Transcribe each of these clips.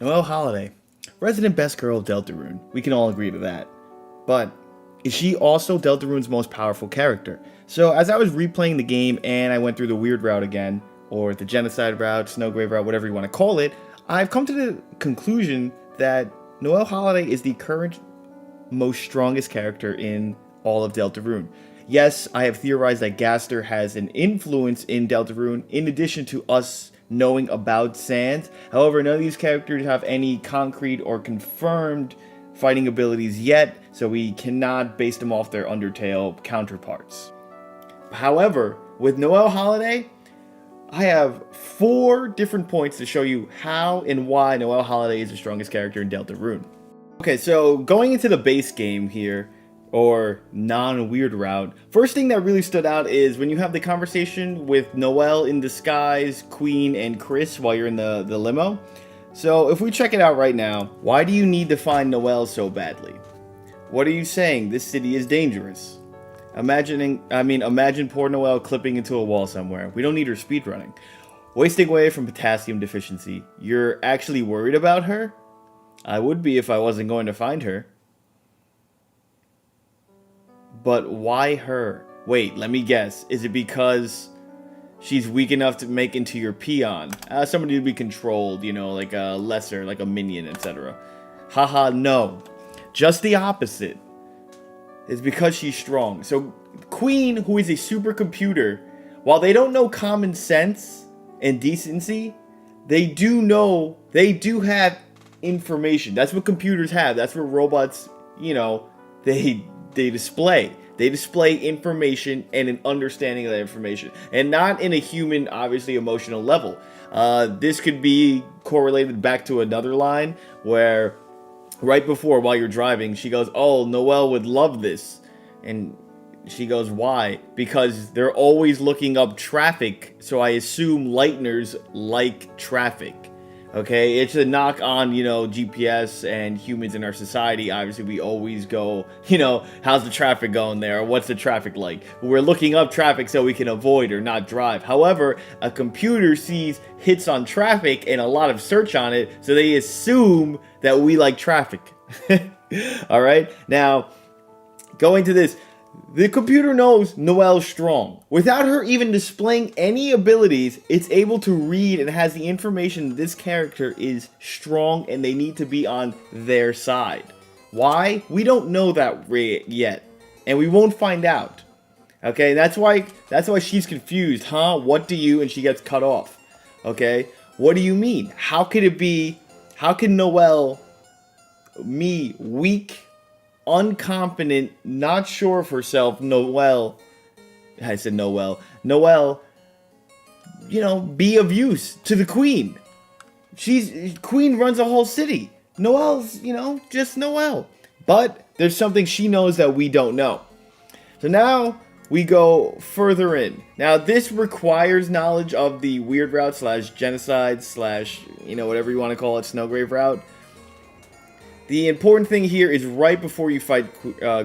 Noelle Holiday, resident best girl of Deltarune. We can all agree to that. But is she also Deltarune's most powerful character? So as I was replaying the game and I went through the weird route again, or the genocide route, Snowgrave route, whatever you want to call it, I've come to the conclusion that Noelle Holiday is the current most strongest character in all of Deltarune. Yes, I have theorized that Gaster has an influence in Deltarune in addition to us knowing about Sans. However, none of these characters have any concrete or confirmed fighting abilities yet, so we cannot base them off their Undertale counterparts. However, with Noelle Holiday, I have 4 different points to show you how and why Noelle Holiday is the strongest character in Deltarune. Okay, so going into the base game here, or non-weird route, first thing that really stood out is when you have the conversation with Noelle in disguise, Queen, and Chris while you're in the limo. So if we check it out right now, why do you need to find Noelle so badly? What are you saying? This city is dangerous. Imagine poor Noelle clipping into a wall somewhere. We don't need her speedrunning. Wasting away from potassium deficiency. You're actually worried about her? I would be if I wasn't going to find her. But why her? Wait, let me guess. Is it because she's weak enough to make into your peon? Somebody to be controlled, you know, like a lesser, like a minion, etc. Haha, no. Just the opposite. It's because she's strong. So, Queen, who is a supercomputer, while they don't know common sense and decency, they do have information. That's what computers have. That's what robots, you know, they display. They display information and an understanding of that information. And not in a human, obviously, emotional level. This could be correlated back to another line where right before, while you're driving, she goes, "Oh, Noelle would love this." And she goes, "Why?" Because they're always looking up traffic. So I assume Lighteners like traffic. Okay, it's a knock on, you know, GPS and humans in our society. Obviously, we always go, you know, how's the traffic going there? Or what's the traffic like? We're looking up traffic so we can avoid or not drive. However, a computer sees hits on traffic and a lot of search on it, so they assume that we like traffic. All right, now, going to this. The computer knows Noelle's strong. Without her even displaying any abilities, it's able to read and has the information this character is strong and they need to be on their side. Why? We don't know that yet. And we won't find out. Okay, that's why she's confused. Huh? What do you? And she gets cut off. Okay? What do you mean? How can Noelle, me, weak, unconfident, not sure of herself, Noelle, you know, be of use to the Queen. Queen runs a whole city. Noelle's, you know, just Noelle. But there's something she knows that we don't know. So now we go further in. Now this requires knowledge of the weird route / genocide / you know, whatever you want to call it, Snowgrave route. The important thing here is right before you fight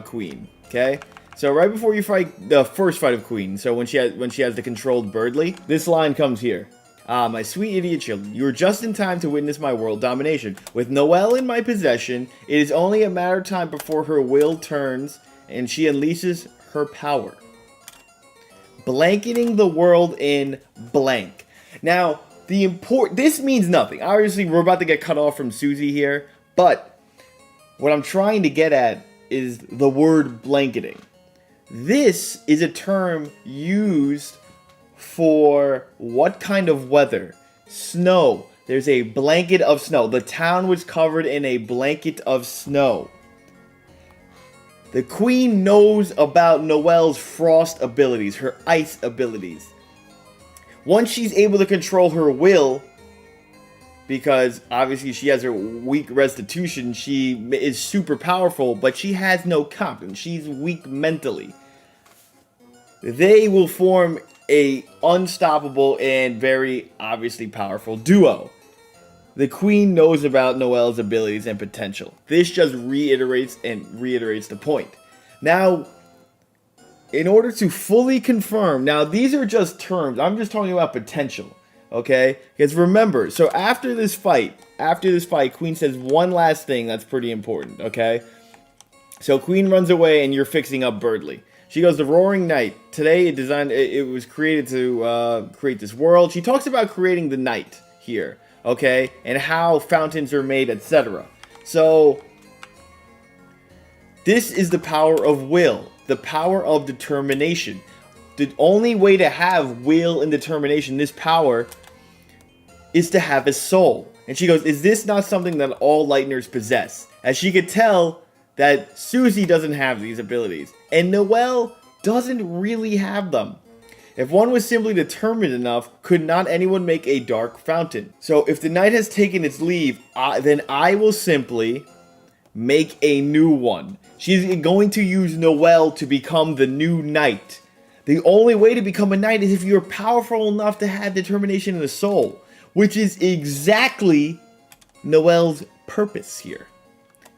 Queen, okay? So right before you fight the first fight of Queen, so when she has the controlled Birdly, this line comes here. "Ah, my sweet idiot children, you are just in time to witness my world domination. With Noelle in my possession, it is only a matter of time before her will turns and she unleashes her power. Blanketing the world in blank." Now, this means nothing. Obviously, we're about to get cut off from Susie here, but what I'm trying to get at is the word blanketing. This is a term used for what kind of weather? Snow. There's a blanket of snow. The town was covered in a blanket of snow. The Queen knows about Noelle's frost abilities, her ice abilities. Once she's able to control her will, because obviously she has her weak restitution, she is super powerful, but she has no confidence. She's weak mentally. They will form a unstoppable and very obviously powerful duo. The Queen knows about Noelle's abilities and potential. This just reiterates the point. Now, in order to fully confirm, now these are just terms. I'm just talking about potential. Okay? Because remember, so after this fight, Queen says one last thing that's pretty important, okay? So Queen runs away and you're fixing up Birdly. She goes, the Roaring Night. Today it was created to create this world. She talks about creating the night here, okay? And how fountains are made, etc. So this is the power of will, the power of determination. The only way to have will and determination, this power, is to have a soul. And she goes, is this not something that all Lightners possess? As she could tell that Susie doesn't have these abilities. And Noelle doesn't really have them. If one was simply determined enough, could not anyone make a dark fountain? So if the night has taken its leave, then I will simply make a new one. She's going to use Noelle to become the new knight. The only way to become a knight is if you're powerful enough to have determination and a soul, which is exactly Noelle's purpose here.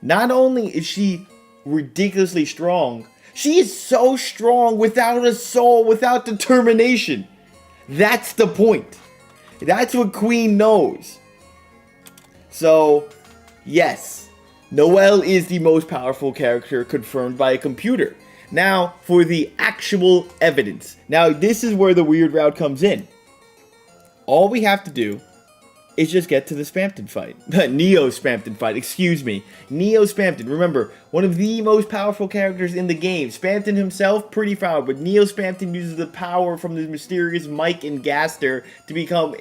Not only is she ridiculously strong, she is so strong without a soul, without determination. That's the point. That's what Queen knows. So, yes, Noelle is the most powerful character confirmed by a computer. Now, for the actual evidence. Now, this is where the weird route comes in. All we have to do is just get to the Spamton fight. Neo Spamton fight, excuse me. Neo Spamton, remember, one of the most powerful characters in the game. Spamton himself, pretty powerful, but Neo Spamton uses the power from the mysterious Mike and Gaster to become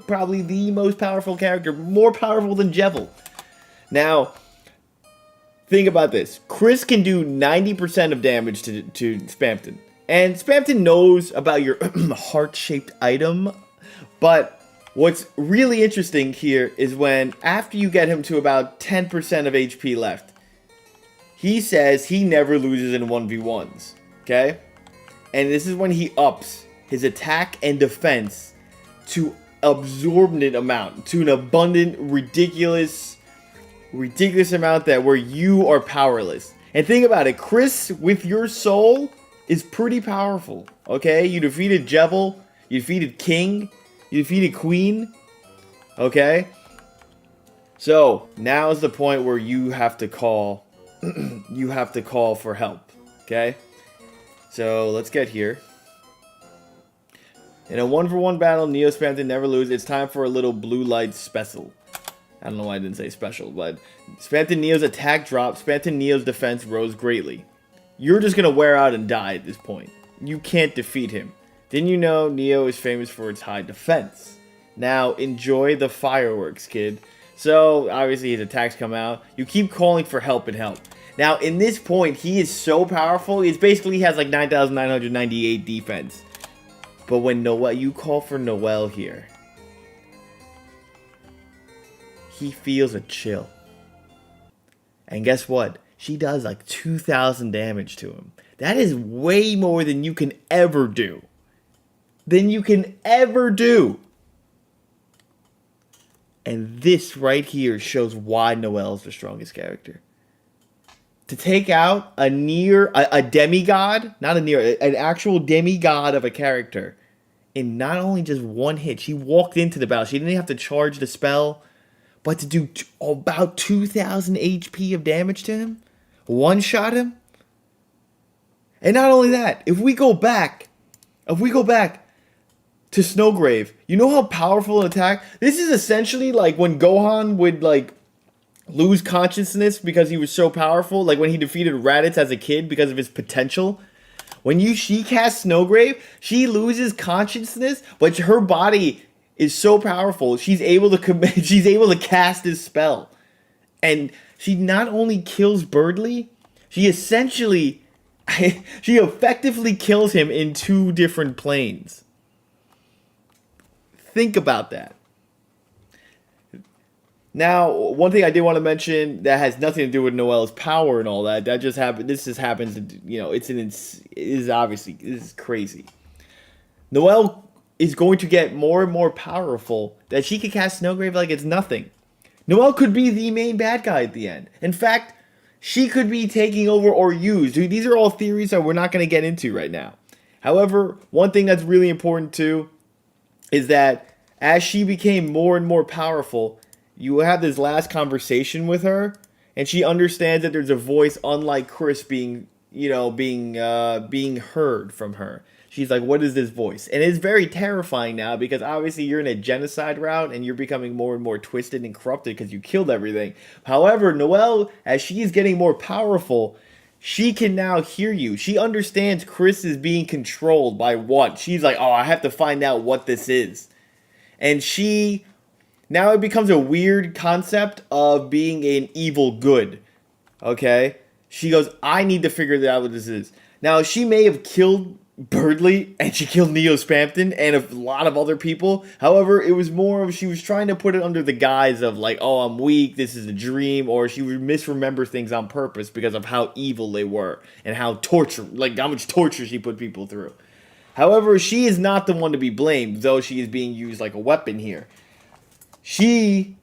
probably the most powerful character, more powerful than Jevil. Now, think about this. Chris can do 90% of damage to Spamton. And Spamton knows about your heart-shaped item, but what's really interesting here is when, after you get him to about 10% of HP left, he says he never loses in 1v1s, okay? And this is when he ups his attack and defense to absorbent amount, to an abundant, ridiculous amount that where you are powerless. And think about it, Chris, with your soul, is pretty powerful, okay? You defeated Jevil, you defeated King, you defeated Queen, okay? So, now is the point where you have to call, for help, okay? So, let's get here. In a 1-for-1 battle, Neo Spamton never loses. It's time for a little blue light special. I don't know why I didn't say special, but Spamton Neo's attack dropped. Spamton Neo's defense rose greatly. You're just gonna wear out and die at this point. You can't defeat him. Didn't you know Neo is famous for its high defense? Now, enjoy the fireworks, kid. So, obviously his attacks come out. You keep calling for help and help. Now, in this point, he is so powerful. He has like 9,998 defense. But when you call for Noelle here, he feels a chill. And guess what? She does like 2,000 damage to him. That is way more than you can ever do. And this right here shows why Noelle is the strongest character. To take out a demigod, an actual demigod of a character, in not only just one hit. She walked into the battle. She didn't have to charge the spell, but to do about 2,000 HP of damage to him, one-shot him. And not only that, if we go back to Snowgrave, you know how powerful an attack? This is essentially like when Gohan would like lose consciousness because he was so powerful, like when he defeated Raditz as a kid because of his potential. When she casts Snowgrave, she loses consciousness, but her body is so powerful, she's able to cast this spell. And she not only kills Birdly, she effectively kills him in 2 different planes. Think about that. Now, one thing I did want to mention that has nothing to do with Noelle's power and all that. That just happened. This just happens. This is crazy. Noelle is going to get more and more powerful that she can cast Snowgrave like it's nothing. Noelle could be the main bad guy at the end. In fact, she could be taking over or used. These are all theories that we're not going to get into right now. However, one thing that's really important too is that as she became more and more powerful, you have this last conversation with her, and she understands that there's a voice unlike Chris being, being heard from her. She's like, what is this voice? And it's very terrifying now because obviously you're in a genocide route and you're becoming more and more twisted and corrupted because you killed everything. However, Noelle, as she's getting more powerful, she can now hear you. She understands Chris is being controlled by what? She's like, oh, I have to find out what this is. And now it becomes a weird concept of being an evil good. Okay? She goes, I need to figure out what this is. Now, she may have killed Birdley, and she killed Neo Spampton and a lot of other people. However, it was more of she was trying to put it under the guise of like, oh, I'm weak, this is a dream, or she would misremember things on purpose because of how evil they were and how much torture she put people through. However, she is not the one to be blamed, though she is being used like a weapon here. She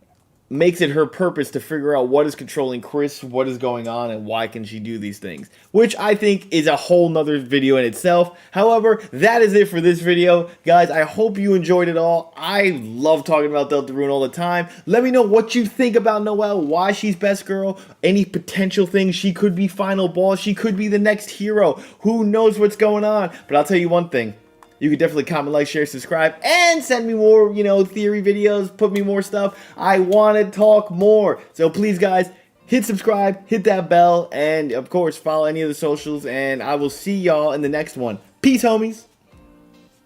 makes it her purpose to figure out what is controlling Chris, what is going on, and why can she do these things, which I think is a whole nother video in itself. However, that is it for this video. Guys, I hope you enjoyed it all. I love talking about Deltarune all the time. Let me know what you think about Noelle, why she's best girl, any potential things. She could be final boss, she could be the next hero. Who knows what's going on? But I'll tell you one thing. You can definitely comment, like, share, subscribe, and send me more, theory videos, put me more stuff. I want to talk more. So please, guys, hit subscribe, hit that bell, and, of course, follow any of the socials, and I will see y'all in the next one. Peace, homies.